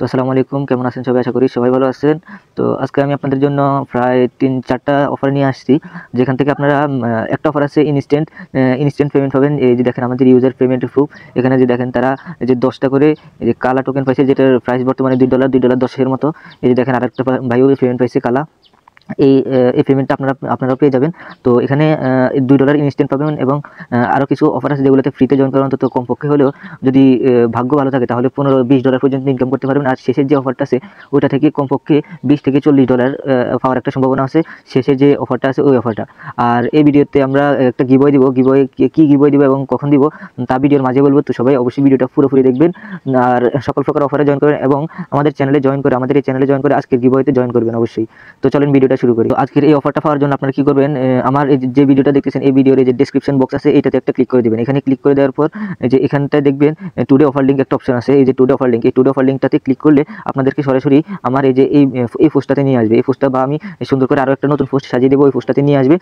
তো আসসালামু আলাইকুম, কেমন আছেন সবাই? আশা করি সবাই ভালো আছেন। তো আজকে আমি আপনাদের জন্য প্রায় ৩-৪টা অফার নিয়ে আসছি। যেখান থেকে আপনারা একটা অফার আছে ইনস্ট্যান্ট পেমেন্ট পাবেন। এই যে দেখেন আমাদের ইউজার পেমেন্ট প্রুফ। এখানে যে দেখেন তারা এই যে 10টা করে এই যে কালা টোকেন পাইছে, যেটার প্রাইস বর্তমানে $2 $10 মতো। এই যে দেখেন আরেকটা ভাইও পেমেন্ট পাইছে কালা। এই পেমেন্টটা আপনারাও পেয়ে যাবেন। তো এখানে $2 ইনস্ট্যান্ট পাবেন এবং আরও কিছু অফার আছে যেগুলোতে ফ্রিতে জয়েন করা, অন্তত কমপক্ষে হলেও যদি ভাগ্য ভালো থাকে তাহলে $15-20 পর্যন্ত ইনকাম করতে পারবেন। আর শেষের যে অফারটা আছে ওইটা থেকে কমপক্ষে $20-40 পাওয়ার একটা সম্ভাবনা আছে, শেষের যে অফারটা আছে ওই অফারটা। আর এই ভিডিওতে আমরা একটা গিভওয়ে দিব। কি গিভওয়ে দিব এবং কখন দিব তা ভিডিওর মাঝে বলবো। তো সবাই অবশ্যই ভিডিওটা পুরোপুরি দেখবেন আর সকল প্রকার অফারে জয়েন করবেন এবং আমাদের এই চ্যানেলে জয়েন করে আজকের গিভওয়েতে জয়েন করবেন অবশ্যই। তো চলেন ভিডিওটা শুরু করি। তো আজকের এই অফারটা পাওয়ার জন্য আপনারা কি করবেন, আমার এই যে ভিডিওটা দেখতেছেন এই ভিডিওর এই যে ডেসক্রিপশন বক্স আছে এটাতে একটা ক্লিক করে দিবেন। এখানে ক্লিক করে দেওয়ার পর যে এখানটায় দেখবেন টুডে অফার লিঙ্ক একটা অপশন আছে। এই যে টুডে অফার লিঙ্ক, এই টুডে অফার লিঙ্কটাতে ক্লিক করলে আপনাদেরকে সরাসরি আমার এই যে এই পোস্টটাতে নিয়ে আসবে। এই পোস্টটা বা আমি সুন্দর করে আরও একটা নতুন পোস্ট সাজিয়ে দেবো, ওই পোস্টটাতে নিয়ে আসবে।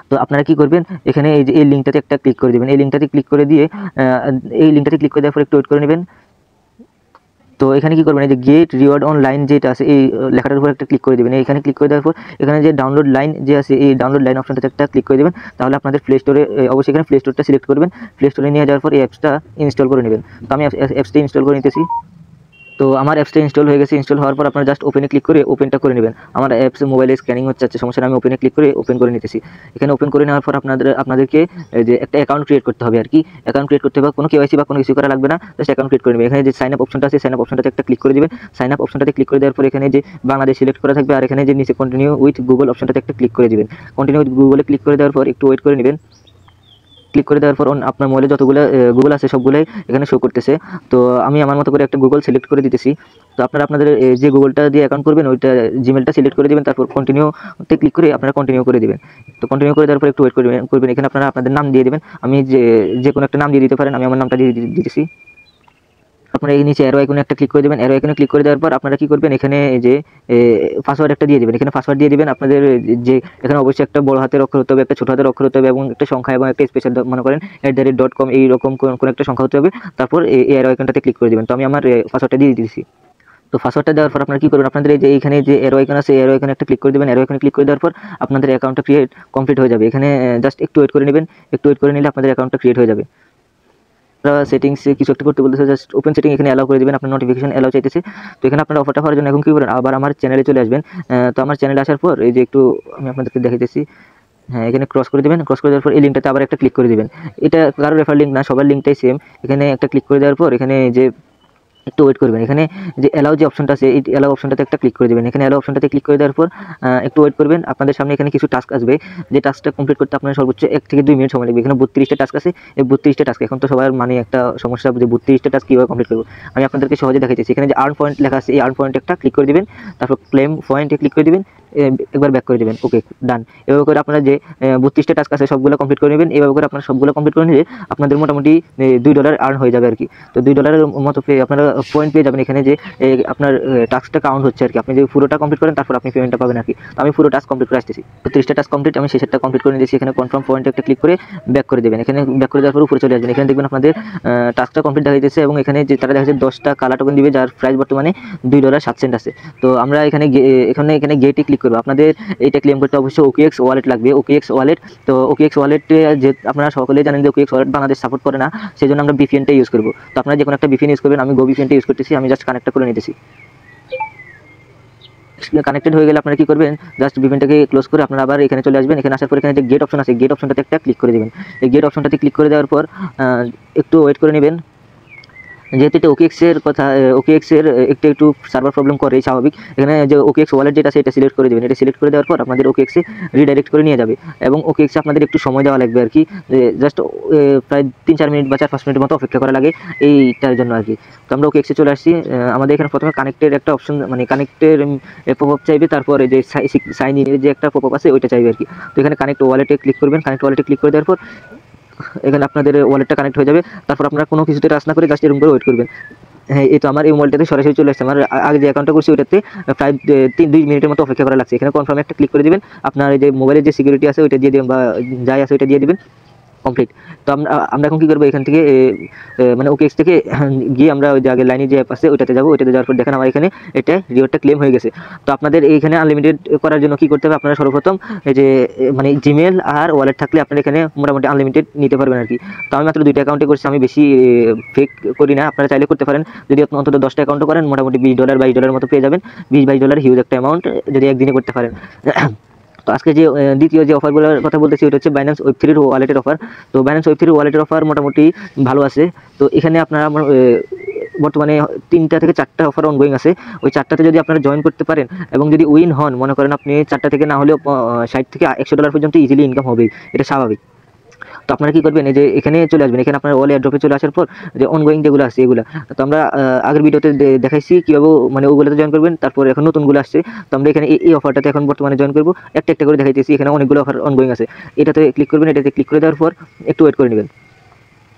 তো আপনারা কি করবেন, এখানে এই যে এই লিঙ্কটাতে একটা ক্লিক করে দেবেন। এই লিঙ্কটাতে ক্লিক করে দিয়ে দেওয়ার পর একটু ওয়েট করে নেবেন। তো এখানে কি করবেন, এই যে গেট রিওয়ার্ড অনলাইন যেটা আছে এই লেখাটার উপর একটা ক্লিক করে দেবেন। এখানে ক্লিক করে দেওয়ার পর এখানে যে ডাউনলোড লাইন যে আছে এই ডাউনলোড লাইন অপশনটাতে একটা ক্লিক করে দেবেন। তাহলে আপনাদের প্লে স্টোরে অবশ্যই এখানে প্লে স্টোরটা সিলেক্ট করবেন। প্লে স্টোরে নিয়ে যাওয়ার পর এই অ্যাপসটা ইনস্টল করে নেবেন। তো আমি অ্যাপসটা ইনস্টল করে নিতেছি। তো আমার অ্যাপসটা ইনস্টল হয়ে গেছে। ইনস্টল হওয়ার পর আপনারা জাস্ট ওপেনে ক্লিক করে ওপেনটা করে নেবেন। আমার অ্যাপস মোবাইলে স্ক্যানিং হচ্ছে, সমস্যা আমি ওপেনে ক্লিক করে ওপেন করে নিতেছি। এখানে ওপেন করে নেওয়ার পর আপনাদেরকে যে একটা অ্যাকাউন্ট ক্রিয়েট করতে হবে আর কি। অ্যাকাউন্ট ক্রিয়েট করতে হবে, কোনো কেওয়াইসি বা কোনো কিছু করা লাগবে না, জাস্ট অ্যাকাউন্ট ক্রিয়েট করে নেবেন। এখানে যে সাইন আপ অপশনটা আছে সাইন আপ অপশনটাতে একটা ক্লিক করে দিবেন। সাইন আপ অপশনটাতে ক্লিক করে দেওয়ার পর এখানে যে বাংলাদেশ সিলেক্ট করা থাকবে আর এখানে যে নিচে কন্টিনিউ উইথ গুগল অপশনটাতে একটা ক্লিক করে দিবেন। কন্টিনিউ উইথ গুগলে ক্লিক করে দেওয়ার পর একটু ওয়েট করে নেবেন। ক্লিক করে দেওয়ার পর আপনার মোবাইলে যতগুলো গুগল আছে সবগুলোই এখানে শো করতেছে। তো আমি আমার মতো করে একটা গুগল সিলেক্ট করে দিতেছি। তো আপনাদের যে গুগলটা দিয়ে অ্যাকাউন্ট করবেন ওইটা জিমেলটা সিলেক্ট করে দেবেন, তারপর কন্টিনিউতে ক্লিক করে আপনারা কন্টিনিউ করে দেবেন। তো কন্টিনিউ করে দেওয়ার পর একটু ওয়েট করবেন। এখানে আপনারা আপনাদের নাম দিয়ে দেবেন। আমি যে কোনো একটা নাম দিয়ে দিতে পারেন, আমি আমার নামটা দিয়ে দিতেছি। আপনারা এই নিচে অ্যারো আইকনে একটা ক্লিক করে দেবেন। অ্যারো আইকনে ক্লিক করে দেওয়ার পর আপনারা কি করবেন, এখানে যে পাসওয়ার্ড একটা দিয়ে দেবেন। এখানে পাসওয়ার্ড দিয়ে দিবেন আপনাদের যে এখানে অবশ্যই একটা বড় হাতের অক্ষর হতে হবে, একটা ছোট হাতের অক্ষর হতে হবে এবং একটা সংখ্যা এবং একটা স্পেশাল মনে করেন @.com এইরকম কোন একটা সংখ্যা হতে হবে। তারপর এই অ্যারো আইকনটাতে ক্লিক করে দেবেন। তো আমি আমার পাসওয়ার্ডটা দিয়ে দিয়েছি। তো পাসওয়ার্ডটা দেওয়ার পর আপনারা কি করবেন, আপনাদের এই যে এইখানে যে অ্যারো আইকন আছে এই অ্যারো আইকনে একটা ক্লিক করে দেবেন। অ্যারো আইকনে ক্লিক করে দেওয়ার পর আপনাদের অ্যাকাউন্টটা কমপ্লিট হয়ে যাবে। এখানে জাস্ট একটু ওয়েট করে নেবেন। একটু ওয়েট করে নিলে আপনাদের অ্যাকাউন্টটা ক্রিয়েট হয়ে যাবে। সেটিংসে কিছু একটা করতে বলতেছে, জাস্ট ওপেন সেটিং এখানে অ্যালাউ করে দিবেন। আপনার নোটিফিকেশন অ্যালাউ চাইতেছে। তো এখানে আপনারা অফারটা পাওয়ার জন্য এখন কি করবেন, আবার আমার চ্যানেলে চলে আসবেন। তো আমার চ্যানেলে আসার পর এই যে একটু আমি আপনাদেরকে দেখাইতেছি। হ্যাঁ, এখানে ক্রস করে দেবেন। ক্রস করে দেওয়ার পর এই লিঙ্কটাতে আবার একটা ক্লিক করে দিবেন। এটা কারো রেফার লিঙ্ক না, সবার লিঙ্কটাই সেম। এখানে একটা ক্লিক করে দেওয়ার পর এখানে যে একটু ওয়েট করবেন। এখানে যে অ্যালাউ যে অপশনটা আছে এই অ্যালাউ অপশনটাতে একটা ক্লিক করে দেবেন। এখানে অ্যালাউ অপশনটাতে ক্লিক করে দেওয়ার পর একটু ওয়েট করবেন। আপনাদের সামনে এখানে কিছু টাস্ক আসবে। যে টাস্কটা কমপ্লিট করতে আপনার সর্বোচ্চ 1 থেকে 2 মিনিট সময় লাগবে। এখানে 32টা টাস্ক আছে। এই 32টা টাস্ক এখন তো সবার মানে একটা সমস্যা যে 32টা টাস্ক কীভাবে কমপ্লিট করবো, আমি আপনাদেরকে সহজে দেখাইতেছি। এখানে যে আর্ন পয়েন্ট লেখা আছে এই আর্ন পয়েন্টে একটা ক্লিক করে দিবেন। তারপর ক্লেম পয়েন্টে ক্লিক করে দিবেন। একবার ব্যাক করে দেবেন। ওকে, ডান। এভাবে করে আপনারা যে 32টা টাস্ক আছে সবগুলো কমপ্লিট করে নেবেন। এভাবে করে আপনারা সবগুলো কমপ্লিট করে নিলে আপনাদের মোটামুটি $2 আর্ন হয়ে যাবে আর কি। তো $2 মতো আপনারা পয়েন্ট পেয়ে যাবেন। এখানে যে আপনার টাস্কটা কাউন্ট হচ্ছে আর কি। আপনি যে পুরোটা কমপ্লিট করেন তারপর আপনি পেমেন্টটা পাবেন আর কি। তো আমি পুরো টাস্ক কমপ্লিট করে আসতেছি। তো 30টা টাস্ক কমপ্লিট, আমি শেষেরটা কমপ্লিট করে নিয়েছি। এখানে কনফার্ম পয়েন্টে একটা ক্লিক করে ব্যাক করে দেবেন। এখানে ব্যাক করে দেওয়ার পর উপরে চলে আসবেন। এখানে দেখবেন আপনাদের টাস্কটা কমপ্লিট দেখাইতেছে এবং এখানে যে তারা দেখাচ্ছে 10টা কালা টোকেন দিবে যার প্রাইস বর্তমানে $2.07 আছে। তো আমরা এখানে গেটে ক্লিক করবো। আপনাদের এইটা ক্লেম করতে অবশ্যই OKX ওয়ালেট লাগবে। OKX ওয়ালেট, তো OKX ওয়ালেটে যে আপনারা সকলেই জানেন যে OKX ওয়ালেট বাংলাদেশ সাপোর্ট করে না, সেই জন্য আমরা VPN-টা ইউজ করবো। তো আপনারা যে কোনো একটা VPN ইউজ করবেন। আমি Go VPN-টা ইউজ করতেছি। আমি জাস্ট কানেক্টটা করে নিতেছি। কানেক্টেড হয়ে গেলে আপনারা কি করবেন, জাস্ট VPN-টাকে ক্লোজ করে আপনারা আবার এখানে চলে আসবেন। এখানে আসার পর এখানে যে গেট অপশন আছে গেট অপশনটাতে একটা ক্লিক করে দেবেন। এই গেট অপশনটাতে ক্লিক করে দেওয়ার পর একটু ওয়েট করে নেবেন। যেহেতু এটা OKX এর কথা, OKX এর একটু সার্ভার প্রবলেম করে, স্বাভাবিক। এখানে যে OKX ওয়ালেট যেটা আছে এটা সিলেক্ট করে দেবেন। এটা সিলেক্ট করে দেওয়ার পর আপনাদের OKX এ রিডাইরেক্ট করে নিয়ে যাবে এবং OKX এ আপনাদের একটু সময় দেওয়া লাগবে আর কি। জাস্ট প্রায় 3-4 মিনিট বা 4-5 মিনিটের মতো অপেক্ষা করা লাগে এইটার জন্য আর কি। তো আমরা OKX এ চলে আসছি। আমাদের এখানে প্রথমে কানেক্টের একটা অপশন মানে কানেক্টের পপআপ চাইবে, তারপরে যে সাইন ইন যে একটা পপআপ আছে ওইটা চাইবে আর কি। তো এখানে কানেক্ট ওয়ালেটে ক্লিক করবেন। কানেক্ট ওয়ালেটে ক্লিক করে দেওয়ার পর এখানে আপনাদের ওয়ালেটটা কানেক্ট হয়ে যাবে। তারপর আপনারা কোনো কিছুতে টাচ না করে জাস্ট এরকম করে ওয়েট করবেন। হ্যাঁ, এই তো আমার এই মোবাইলটাতে সরাসরি চলে আসছে। আমার আগে যে অ্যাকাউন্টটা করছি ওইটাতে প্রায় 2 মিনিটের মতো অপেক্ষা করা লাগছে। এখানে কনফার্মে একটা ক্লিক করে দিবেন। আপনার এই যে মোবাইলের যে সিকিউরিটি আছে ওইটা দিয়ে দিবেন বা যাই আছে ওইটা দিয়ে দিবেন। কমপ্লিট। তো আমরা এখন কি করবো, এখান থেকে মানে OKX থেকে গিয়ে আমরা ওই যে আগের লাইনে যে অ্যাপ আছে ওইটাতে যাবো। ওইটাতে যাওয়ার পর দেখেন আমার এখানে এটা রিওয়ার্ডটা ক্লেম হয়ে গেছে। তো আপনাদের এইখানে আনলিমিটেড করার জন্য কি করতে হবে, আপনারা সর্বপ্রথম এই যে মানে জিমেল আর ওয়ালেট থাকলে আপনারা এখানে মোটামুটি আনলিমিটেড নিতে পারবেন আর কি। তো আমি মাত্র 2টা অ্যাকাউন্টে করছি, আমি বেশি ফেক করি না, আপনারা চাইলে করতে পারেন। যদি আপনি অন্তত 10টা অ্যাকাউন্টও করেন মোটামুটি $20 $22 মতো পেয়ে যাবেন। $20-22 হিউজ একটা অ্যামাউন্ট যদি একদিনে করতে পারেন। তো আজকে যে দ্বিতীয় যে অফারগুলোর কথা বলতেছি ওটা হচ্ছে বাইন্যান্স ওয়েব3 ওয়ালেটের অফার। তো বাইন্যান্স ওয়েব3 ওয়ালেটের অফার মোটামুটি ভালো আছে। তো এখানে আপনারা বর্তমানে 3টা থেকে 4টা অফার অনগোয়িং আছে। ওই 4টাতে যদি আপনারা জয়েন করতে পারেন এবং যদি উইন হন, মনে করেন আপনি 4টা থেকে না হলেও $60 থেকে $100 পর্যন্ত ইজিলি ইনকাম হবেই, এটা স্বাভাবিক। তো আপনারা কি করবেন, এই যে এখানে চলে আসবেন, এখানে আপনার ওয়ালেট ড্রপে চলে আসার পর যে অনগোয়িং যেগুলো আছে এগুলো তো আমরা আগের ভিডিওতে দেখাইছি কীভাবে মানে ওগুলোতে জয়েন করবেন। তারপর এখন নতুনগুলো আসছে, তো আমরা এখানে এই অফারটাতে এখন বর্তমানে জয়েন করবো। একটা একটা করে দেখাইতেছি, এখানে অনেকগুলো অফার অনগোয়িং আছে। এটাতে ক্লিক করবেন, এটাতে ক্লিক করে দেওয়ার পর একটু ওয়েট করে নেবেন।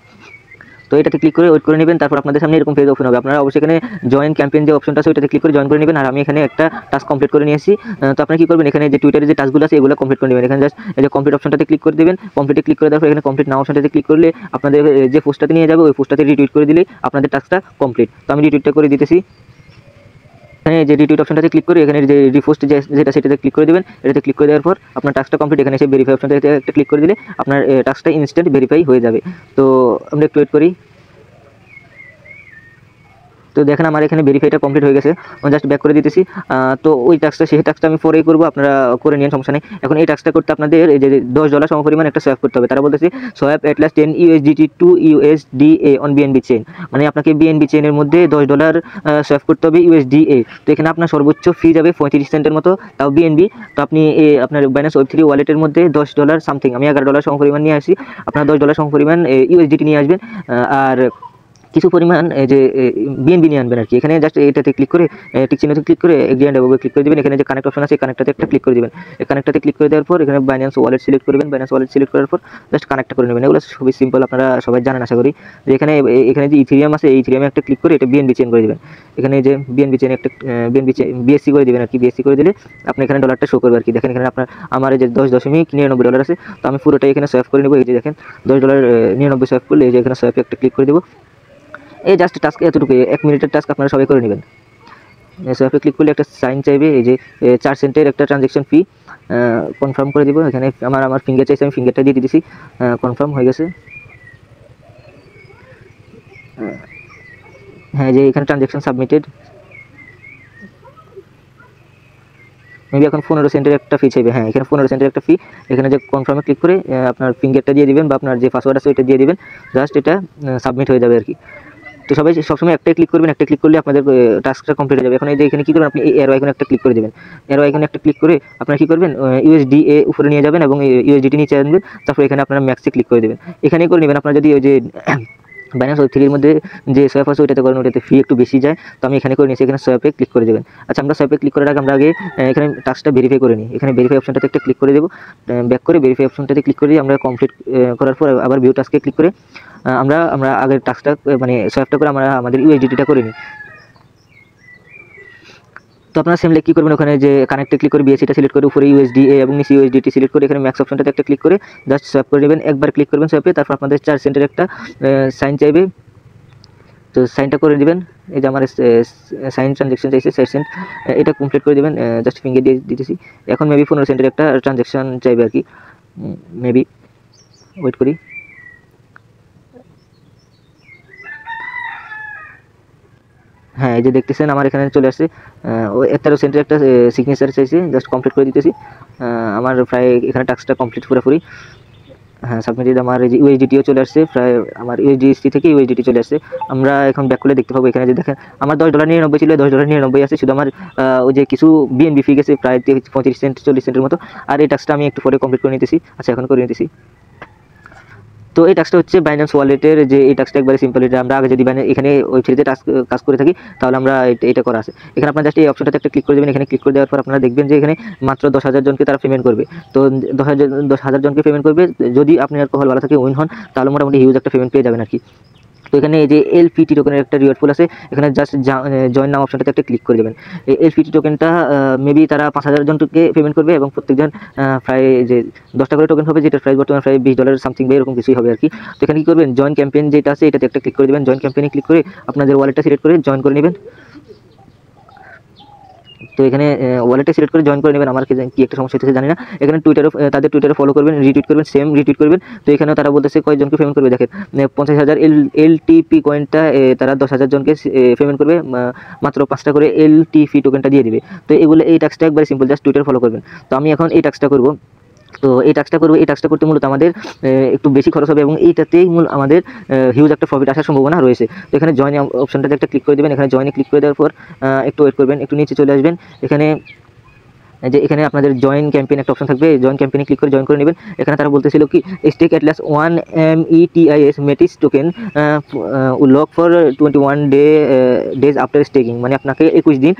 তো এটাতে ক্লিক করে ওয়েট করে নেবেন। তারপর আপনাদের সামনে এরকম পেজ ওপেন হবে। আপনারা অবশ্যই এখানে জয়েন ক্যাম্পেইন যে অপশনটা আছে ওইটাতে ক্লিক করে জয়েন করে নেবেন। আর আমি এখানে একটা টাস্ক কমপ্লিট করে নিয়েছি। তো আপনারা কি করবেন, এখানে যে টুইটারে যে টাস্কগুলো আছে এগুলো কমপ্লিট করে নেবেন। এখানে জাস্ট এই যে কমপ্লিট অপশনটাতে ক্লিক করে দেবেন। কমপ্লিটে ক্লিক করে দেওয়ার পর এখানে কমপ্লিট নাও অপশনটাতে ক্লিক করলে আপনাদের যে পোস্টটাতে নিয়ে যাবে ওই পোস্টটাতে রিটুইট করে দিলেই আপনাদের টাস্কটা কমপ্লিট। তো আমি রিটুইটটা করে দিতেছি। এখানে যে রিটুইট অপশনটাতে ক্লিক করে এখানে যে রিপোস্ট যেটা সেটাতে ক্লিক করে দেবেন। এটাতে ক্লিক করে দেওয়ার পর আপনার টাস্কটা কমপ্লিট। এখানে এসে ভেরিফাই অপশনটাতে একটা ক্লিক করে দিলে আপনার টাস্কটা ইনস্ট্যান্ট ভেরিফাই হয়ে যাবে। তো আমরা একটু ওয়েট করি। তো দেখেন আমার এখানে ভেরিফাইটা কমপ্লিট হয়ে গেছে। আমি জাস্ট ব্যাক করে দিতেছি। তো ওই টাস্কটা সেই টাস্কটা আমি পরেই করবো, আপনারা করে নিন, সমস্যা নেই। এখন এই টাস্কটা করতে আপনাদের এই যে $10 সমপরিমাণ একটা সোয়াপ করতে হবে। তারা বলতেছে swap at last 10 USDT to USDA on BNB chain, মানে আপনাকে BNB চেইনের মধ্যে $10 সোয়াপ করতে হবে USDA। তো এখানে আপনার সর্বোচ্চ ফি যাবে 35 সেন্টের মতো, তাও BNB। তো আপনি আপনার বাইন্যান্স ওয়েব3 ওয়ালেটের মধ্যে $10 সামথিং, আমি $11 সমপরিমাণ নিয়ে আসি, আপনার $10 সমপরিমাণ USDT নিয়ে আসবেন। আর কিছু পরিমাণ এই যে বিএনবি নিয়ে আনবেন আর কি। এখানে জাস্ট এটাতে ক্লিক করে টিক চিহ্নতে ক্লিক করে এগ্রি অ্যান্ড অ্যাবোভে ক্লিক করে দেবেন। এখানে যে কানেক্ট অপশন আছে কানেক্টটাতে একটা ক্লিক করে দেবেন। এই কানেক্টটাতে ক্লিক করে দেওয়ার পর এখানে বাইন্যান্স ওয়ালেট সিলেক্ট করবেন। বাইন্যান্স ওয়ালেট সিলেক্ট করার পর জাস্ট কানেক্ট করে নেবেন। এগুলো খুবই সিম্পল, আপনারা সবাই জানেন আশা করি। যে এখানে যে ইথেরিয়াম আছে এই ইথেরিয়ামে একটা ক্লিক করে এটা বিএনবি চেইন করে দেবেন। এখানে যে বিএনবি চেইন একটা বিএসসি করে দেবেন আর কি। বিএসসি করে দিলে আপনি এখানে ডলারটা শো করবে আর কি। দেখেন এখানে আপনার আমার এই যে $10.99 আছে, তো আমি পুরোটাই এখানে সোয়াপ করে নেব। এই যে দেখেন $10.99 সোয়াপ করলে এই যে এখানে সোয়াপে একটা ক্লিক করে দেবো। এই জাস্ট টাস্ক এতটুকু, 1 মিনিটের টাস্ক আপনারা সবাই করে নেবেন। সোয়াপে ক্লিক করলে একটা সাইন চাইবে, এই যে 4 সেন্টের একটা ট্রানজ্যাকশন ফি কনফার্ম করে দিব। এখানে আমার ফিঙ্গার চাইছে, আমি ফিঙ্গারটা দিয়ে দিয়েছি, কনফার্ম হয়ে গেছে। হ্যাঁ, যে এখানে ট্রানজ্যাকশন সাবমিটেড। মেবি এখন 15 সেন্টের একটা ফি চাইবে। হ্যাঁ, এখানে 15 সেন্টের একটা ফি। এখানে যে কনফার্মে ক্লিক করে আপনার ফিঙ্গারটা দিয়ে দিবেন বা আপনার যে পাসওয়ার্ড আছে ওইটা দিয়ে দিবেন। জাস্ট এটা সাবমিট হয়ে যাবে আর কি। তো সবাই সবসময় একটাই ক্লিক করবেন, একটা ক্লিক করলে আপনাদের টাস্কটা কমপ্লিট হয়ে যাবে। এখন এই যে এখানে কী করবেন, আপনি এই এরো আইকনে একটা ক্লিক করে দেবেন। এরো আইকনে একটা ক্লিক করে আপনারা কী করবেন, USDA উপরে নিয়ে যাবেন এবং USDT নিচে আনবেন। তারপর এখানে আপনারা ম্যাক্সে ক্লিক করে দেবেন। এখানেই করে নেবেন। আপনারা যদি ওই যে বাইন্যান্স ওয়েব3 মধ্যে যে সোয়াপ আছে ওইটাতে করেন, ওইটাতে ফি একটু বেশি যায়। তো আমি এখানে করে নিয়েছি, এখানে সোয়াপে ক্লিক করে দেবেন। আচ্ছা, আমরা সোয়াপে ক্লিক করার আগে আমরা আগে এখানে টাস্কটা ভেরিফাই করে নিই। এখানে ভেরিফাই অপশনটাতে একটা ক্লিক করে দেবো। ব্যাক করে ভেরিফাই অপশনটাতে ক্লিক করে আমরা কমপ্লিট করার পর আবার ভিউ টাস্কে ক্লিক করে আমরা আগের টাস্কটা মানে সোয়াপটা করে আমরা আমাদের USDTটা করে নিই। তো আপনারা সেম কী করবেন, ওখানে যে কানেক্টে ক্লিক করে বিএসসিটা সিলেক্ট করে উপরে USDA এবং নিচে USDT সিলেক্ট করে এখানে ম্যাক্স অপশনটাতে একটা ক্লিক করে জাস্ট সোয়াপ করে নেবেন। একবার ক্লিক করবেন সোয়াপে, তারপর আপনাদের 4 সেন্টের একটা সাইন চাইবে। তো সাইনটা করে দিবেন। এই যে আমার সাইন ট্রানজ্যাকশন চাইছে 4 সেন্ট, এটা কমপ্লিট করে দেবেন। জাস্ট ফিঙ্গার দিয়ে দিতেছি। এখন মেবি 15 সেন্টের একটা ট্রানজ্যাকশন চাইবে আর কি। মেবি ওয়েট করি। হ্যাঁ, এই যে দেখতেছেন আমার এখানে চলে আসছে 13 সেন্টের একটা সিগনেচার চাইছে। জাস্ট কমপ্লিট করে দিতেছি। আমার প্রায় এখানে টাস্কটা কমপ্লিট পুরোপুরি। হ্যাঁ, সাবমিটেড। আমার এই যে USDTও চলে আসছে, প্রায় আমার USDT থেকে USDT চলে আসছে। আমরা এখন ব্যাক করলে দেখতে পাবো এখানে যে দেখেন আমার $10.99 ছিল, $10.99 আছে। শুধু আমার ওই যে কিছু বিএনবি ফি গেছে প্রায় 35 সেন্ট 40 সেন্টের মতো। আর এই টাস্কটা আমি একটু পরে কমপ্লিট করে নিতেছি। আচ্ছা, এখন করে নিতেছি। তো এই টাস্কটা হচ্ছে বাইন্যান্স ওয়ালেটের যে এই টাস্কটা একবারে সিম্পল। এটা আমরা আগে যদি এখানে ওয়েবসাইটে কাজ করে থাকি তাহলে আমরা এটা করা আছে। এখানে আপনার জাস্ট এই অপশনটাতে একটা ক্লিক করে দেবেন। এখানে ক্লিক করে দেওয়ার পর আপনারা দেখবেন যে এখানে মাত্র 10,000 জনকে তারা পেমেন্ট করবে। তো 10,000 জনকে পেমেন্ট করবে। যদি আপনি আর কল ভালো থাকে উইন হন তাহলে মোটামুটি হিউজ একটা পেমেন্ট পেয়ে যাবেন আর কি। তো এখানে এই যে এলপিটি টোকেনের একটা রিওয়ার্ড পুল আছে, এখানে জাস্ট জয়েন নাও অপশনটাতে একটা ক্লিক করে দেবেন। এই এলপিটি টোকেনটা মেবি তারা 5000 জনকে পেমেন্ট করবে এবং প্রত্যেকজন প্রায় যে 10টা করে টোকেন হবে, যেটার প্রাইস বর্তমানে প্রায় $20 সামথিং বা এরকম কিছুই হবে আর কি। তো এখানে কি করবেন, জয়েন ক্যাম্পেইন যেটা আছে এটাতে একটা ক্লিক করে দেবেন। জয়েন ক্যাম্পেইনে ক্লিক করে আপনাদের ওয়ালেটটা সিলেক্ট করে জয়েন করে নেবেন। তো এখানে ওয়ালেটে সিলেক্ট করে জয়েন করে নেবেন। আমার কি একটা সমস্যা হচ্ছে জানি না। এখানে তাদের টুইটারে ফলো করবেন, রিটুইট করবেন, সেম রিটুইট করবেন। তো এখানেও তারা বলতেছে কয়েকজনকে পেমেন্ট করবে, দেখেন 50,000 এলটিপি কয়েনটা তারা 10,000 জনকে পেমেন্ট করবে, মাত্র 5টা করে এলটিপি টোকেনটা দিয়ে দিবে। তো এগুলো এই টাস্কটা একবারে সিম্পল, জাস্ট টুইটার ফলো করবেন। তো আমি এখন এই টাস্কটা করব। তো এই টাস্কটা করতে মূলত আমাদের একটু বেশি খরচ হবে এবং এইটাতেই আমাদের হিউজ একটা প্রফিট আসার সম্ভাবনা রয়েছে। তো এখানে জয়েন অপশনটাতে একটা ক্লিক করে দেবেন। এখানে জয়েনে ক্লিক করে দেওয়ার পর একটু ওয়েট করবেন, একটু নিচে চলে আসবেন। এখানে আপনাদের জয়েন ক্যাম্পেইন একটা অপশন থাকবে, জয়েন ক্যাম্পেইনে ক্লিক করে জয়েন করে নেবেন। এখানে তারা বলতেছিল কি stake at last 1 METIS Metis token lock for 21 days after staking, মানে আপনাকে 21 দিন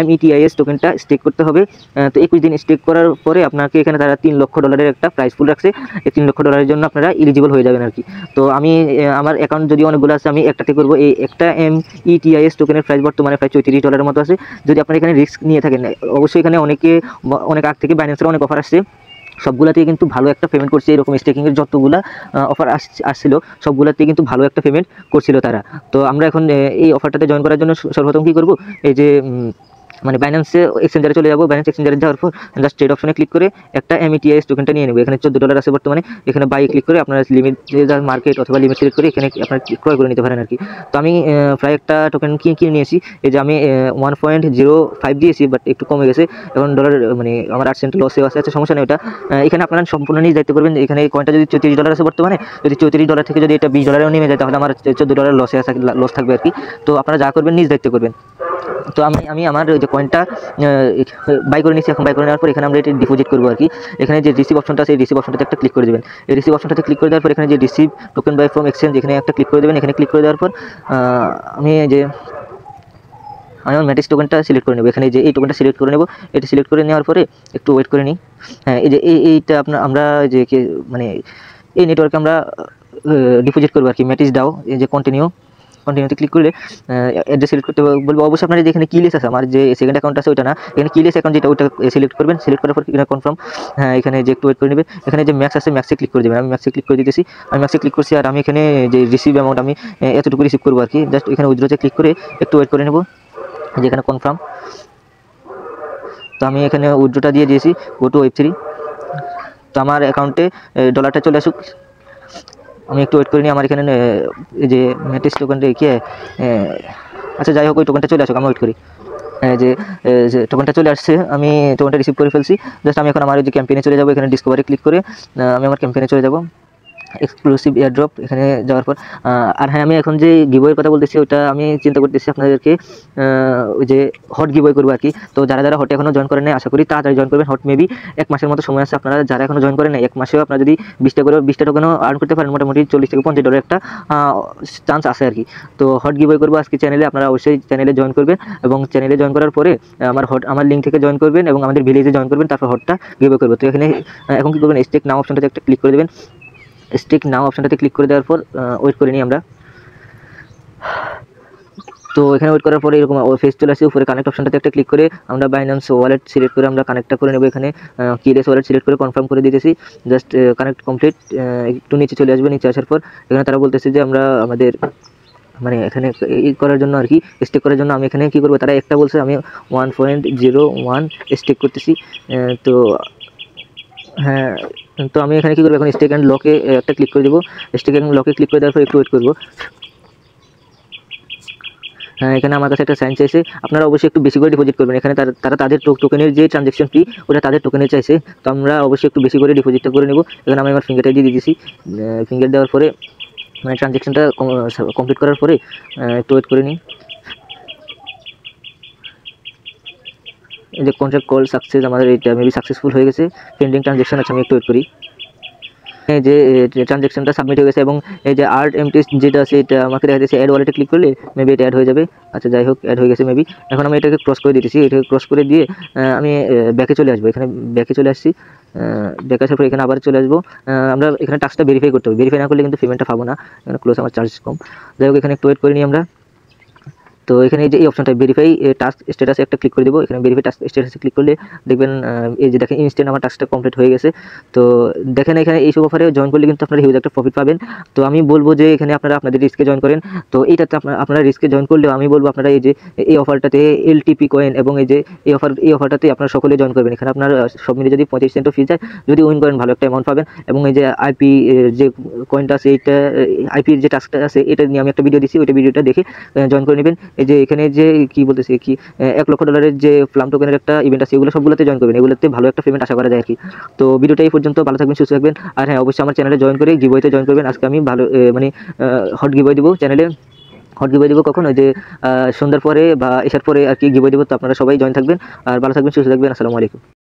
METIS টোকেনটা স্টেক করতে হবে। তো 21 দিন স্টেক করার পরে আপনাকে এখানে তারা $3 লক্ষ একটা প্রাইস পুল রাখছে। এই $3 লক্ষ জন্য আপনারা এলিজিবল হয়ে যাবেন আর কি। তো আমি আমার অ্যাকাউন্ট যদি অনেকগুলো আছে, আমি একটাতে করবো। এই একটা METIS টোকেনের প্রাইস বর্তমানে প্রায় $34 মতো আছে। যদি আপনারা এখানে রিস্ক নিয়ে থাকেন, অবশ্যই এখানে অনেক আগ থেকে বাইন্যান্সের অনেক অফার আসছে, সবগুলাতেই কিন্তু ভালো একটা পেমেন্ট করছে। এরকম স্টেকিংয়ের যতগুলা অফার আসছিল সবগুলাতেই কিন্তু ভালো একটা পেমেন্ট করছিল তারা। তো আমরা এখন এই অফারটাতে জয়েন করার জন্য সর্বপ্রথম কী করবো, এই যে মানে বাইন্যান্সে এক্সচেঞ্জারে চলে যাবো। বাইন্যান্স এক্সচেঞ্জারে যাওয়ার পর জাস্ট ট্রেড অপশনে ক্লিক করে একটা METIS টোকেনটা নিয়ে নেবো। এখানে $14 আছে বর্তমানে। এখানে বাই ক্লিক করে আপনারা লিমিট মার্কেট অথবা লিমিট সিলেক্ট করে এখানে আপনারা ক্রয় করে নিতে পারেন আর কি। তো আমি প্রায় একটা টোকেন কিনে নিয়েছি। এই যে আমি 1.05 দিয়েছি, বাট একটু কমে গেছে এখন ডলার, মানে আমার 8 সেন্ট লসে আছে, সমস্যা নেই ওটা। এখানে আপনারা সম্পূর্ণ নিজ দায়িত্ব করবেন। এখানে এই কয়েনটা যদি $34 আছে বর্তমানে, যদি $34 থেকে যদি এটা $20 নেমে যায় তাহলে আমার $14 লস থাকবে আর কি। তো আপনারা যা করবেন নিজ দায়িত্ব করবেন। তো আমি আমার যে কয়েনটা বাই করে নিচ্ছি। এখন বাই করে নেওয়ার পর এখানে আমরা এটি ডিপোজিট করবো আর কি। এখানে যে রিসিভ অপশনটা আছে, এই রিসিভ অপশনটাতে একটা ক্লিক করে দেবেন। এই রিসিভ অপশনটাতে ক্লিক করে দেওয়ার পর এখানে যে receive token buy from exchange, এখানে একটা ক্লিক করে দেবেন। এখানে ক্লিক করে দেওয়ার পর আমি আমার ম্যাটিস টোকেনটা সিলেক্ট করে নেব। এখানে যে এই টোকেনটা সিলেক্ট করে নেব। এটা সিলেক্ট করে নেওয়ার পরে একটু ওয়েট করে নিই। হ্যাঁ, এই যে এইটা আমরা যে মানে এই নেটওয়ার্কে আমরা ডিপোজিট করবো আর কি, ম্যাটিস ডাও। এই যে কন্টিনিউতে ক্লিক করলে অ্যাড্রেস সিলেক্ট করতে বলবো। অবশ্যই আপনার যেখানে কিলেস আছে, আমার যে সেকেন্ড অ্যাকাউন্ট আছে ওইটা না, এখানে কিলেস অ্যাকাউন্ট যেটা ওইটা সিলেক্ট করবেন। সিলেক্ট করার পর এখানে কনফার্ম, হ্যাঁ এখানে যে একটু ওয়েট করে নেবে। এখানে যে ম্যাক্স আছে ম্যাক্সে ক্লিক করে দেবেন। আমি ম্যাক্সে ক্লিক করে দিতেছি। আমি ম্যাক্সে ক্লিক করছি আর আমি এখানে যে রিসিভ অ্যামাউন্ট আমি এতটুকু রিসিভ করবো আর কি। জাস্ট এখানে উইথড্রোতে ক্লিক করে একটু ওয়েট করে নেব। যেখানে কনফার্ম, তো আমি এখানে উইথড্রোটা দিয়ে দিয়েছি। Go to Web3। তো আমার অ্যাকাউন্টে ডলারটা চলে আসুক। আমি একটু ওয়েট করে নিই। আমার এখানে এই যে ম্যাটিস টোকেনটা রেখে আচ্ছা যাই হোক, ওই টোকেনটা চলে আসুক, আমি ওয়েট করি। যে টোকেনটা চলে আসছে, আমি টোকেনটা রিসিভ করে ফেলছি। জাস্ট আমি এখন আমার যে ক্যাম্পেইনে চলে যাবো। এখানে ডিসকভারি ক্লিক করে আমি আমার ক্যাম্পেইনে চলে যাব। এক্সক্লুসিভ এয়ারড্রপ এখানে যাওয়ার পর আর হ্যাঁ, আমি এখন যে গিভওয়ের কথা বলতেছি ওটা আমি চিন্তা করতেছি আপনাদেরকে ওই যে হট গিভওয়ে করবো আর কি। তো যারা হটে এখনও জয়েন করেন নাই, আশা করি তাড়াতাড়ি জয়েন করবেন। হট মেবি 1 মাসের মতো সময় আছে। আপনারা যারা এখনও জয়েন করেন নাই, 1 মাসেও আপনারা যদি 20টা টোকেনও আর্ন করতে পারেন, মোটামুটি $40 থেকে $50 একটা চান্স আছে আর কি। তো হট গিভওয়ে করবো আজকে চ্যানেলে। আপনারা অবশ্যই চ্যানেলে জয়েন করবেন এবং চ্যানেলে জয়েন করার পরে আমার লিঙ্ক থেকে জয়েন করবেন এবং আমাদের ভিলেজে জয়েন করবেন, তারপর হটটা গিভওয়ে করবো। তো এখানে এখন কী করবেন, স্টেক নাও অপশনটাতে একটা ক্লিক করে দেবেন। স্টেক নাও অপশনটাতে ক্লিক করে দেওয়ার পর ওয়েট করে নিই আমরা। তো এখানে ওয়েট করার পরে এরকম ফেস চলে আসে। উপরে কানেক্ট অপশনটাতে একটা ক্লিক করে আমরা বাইন্যান্স ওয়ালেট সিলেক্ট করে আমরা কানেক্টটা করে নেব। এখানে কিলেস ওয়ালেট সিলেক্ট করে কনফার্ম করে দিতেছি। Just connect complete. একটু নিচে চলে আসবে। নিচে আসার পর এখানে তারা বলতেছে যে আমরা আমাদের মানে এখানে করার জন্য আর কি, স্টেক করার জন্য আমি এখানে কী করবো, তারা একটা বলছে, আমি 1.01 স্টেক করতেছি। তো হ্যাঁ, তো আমি এখানে কী করবো, এখন স্টেক অ্যান্ড লকে একটা ক্লিক করে দেবো। স্টেক অ্যান্ড লকে ক্লিক করে দেওয়ার পর একটু ওয়েট করবো। হ্যাঁ, এখানে আমার কাছে একটা সাইন চাইছে। আপনারা অবশ্যই একটু বেশি করে ডিপোজিট করবেন। এখানে তারা তাদের টোকেনের যে ট্রানজ্যাকশন ফি ওটা তাদের টোকেনে চাইছে। তো আমরা অবশ্যই একটু বেশি করে ডিপোজিটটা করে নেব। এখানে আমি আমার ফিঙ্গারটা দিয়ে দিয়েছি। ফিঙ্গার দেওয়ার পরে মানে ট্রানজ্যাকশনটা কমপ্লিট করার পরে একটু ওয়েট করে নিই। এই যে কন্ট্রাক্ট কল সাকসেস, আমাদের এটা মেবি সাকসেসফুল হয়ে গেছে। পেন্ডিং ট্রানজ্যাকশন আছে, আমি একটু ওয়েট করি। যে ট্রানজ্যাকশনটা সাবমিট হয়ে গেছে এবং এই যে আর্ট এমটি যেটা আছে এটা আমাকে দেখা যাচ্ছে অ্যাড ওয়ালেটে ক্লিক করলে মেবি এটা অ্যাড হয়ে যাবে। আচ্ছা যাই হোক, অ্যাড হয়ে গেছে মেবি। এখন আমি এটাকে ক্রস করে দিতেছি, এটাকে ক্রস করে দিয়ে আমি ব্যাকে চলে আসবো। এখানে ব্যাকে চলে আসছি, ব্যাকে আসার পর এখানে আবার চলে আসবো। আমরা এখানে টাস্কটা ভেরিফাই করতে হবে, ভেরিফাই না করলে কিন্তু পেমেন্টটা পাবো না। এখানে ক্লোজ, আমার চার্জ কম। যাই হোক, এখানে একটু ওয়েট করে নিই আমরা। তো এখানে এই যে এই অপশনটা ভেরিফাই টাস্ক স্ট্যাটাসে একটা ক্লিক করে দেবো। এখানে ভেরিফাই টাস্ক স্ট্যাটাসে ক্লিক করলে দেখবেন এই যে দেখেন ইনস্ট্যান্ট আমার টাস্কটা কমপ্লিট হয়ে গেছে। তো দেখেন এখানে এইসব অফারে জয়েন করলে কিন্তু আপনারা হিউজ একটা প্রফিট পাবেন। তো আমি বলবো যে এখানে আপনারা আপনাদের রিস্কে জয়েন করেন। তো এইটাতে আপনারা রিস্কে জয়েন করলেও আমি বলবো আপনারা এই যে এই অফারটাতে এলটিপি কয়েন এবং এই যে এই অফারটাতে আপনারা সকলে জয়েন করবেন। এখানে আপনার সব মিলে যদি 35 সেন্টও ফি যায়, যদি উইন করেন ভালো একটা অ্যামাউন্ট পাবেন। এবং এই যে আইপি যে কয়েনটা আছে, এইটা আইপির যে টাস্কটা আছে এটা নিয়ে আমি একটা ভিডিও দিচ্ছি, ওইটা ভিডিওটা দেখে জয়েন করে নেবেন। এই যে এখানে যে কি বলতেছে কি $1,00,000 যে প্লাম টোকেনের একটা ইভেন্ট আছে, এগুলো সবগুলোতে জয়েন করবেন, এগুলোতে ভালো একটা পেমেন্ট আশা করা যায় আর কি। তো ভিডিওটা এই পর্যন্ত, ভালো থাকবেন, সুস্থ থাকবেন। আর হ্যাঁ, অবশ্যই আমার চ্যানেলে জয়েন করে গিভওয়েতে জয়েন করবেন। আজকে আমি ভালো মানে হট গিভওয়ে দিব চ্যানেলে। হট গিভওয়ে দিব কখন? ওই যে সন্ধ্যার পরে বা এসার পরে আর কি গিভওয়ে দিব। তো আপনারা সবাই জয়েন থাকবেন আর ভালো থাকবেন, সুস্থ থাকবেন। আসসালামু আলাইকুম।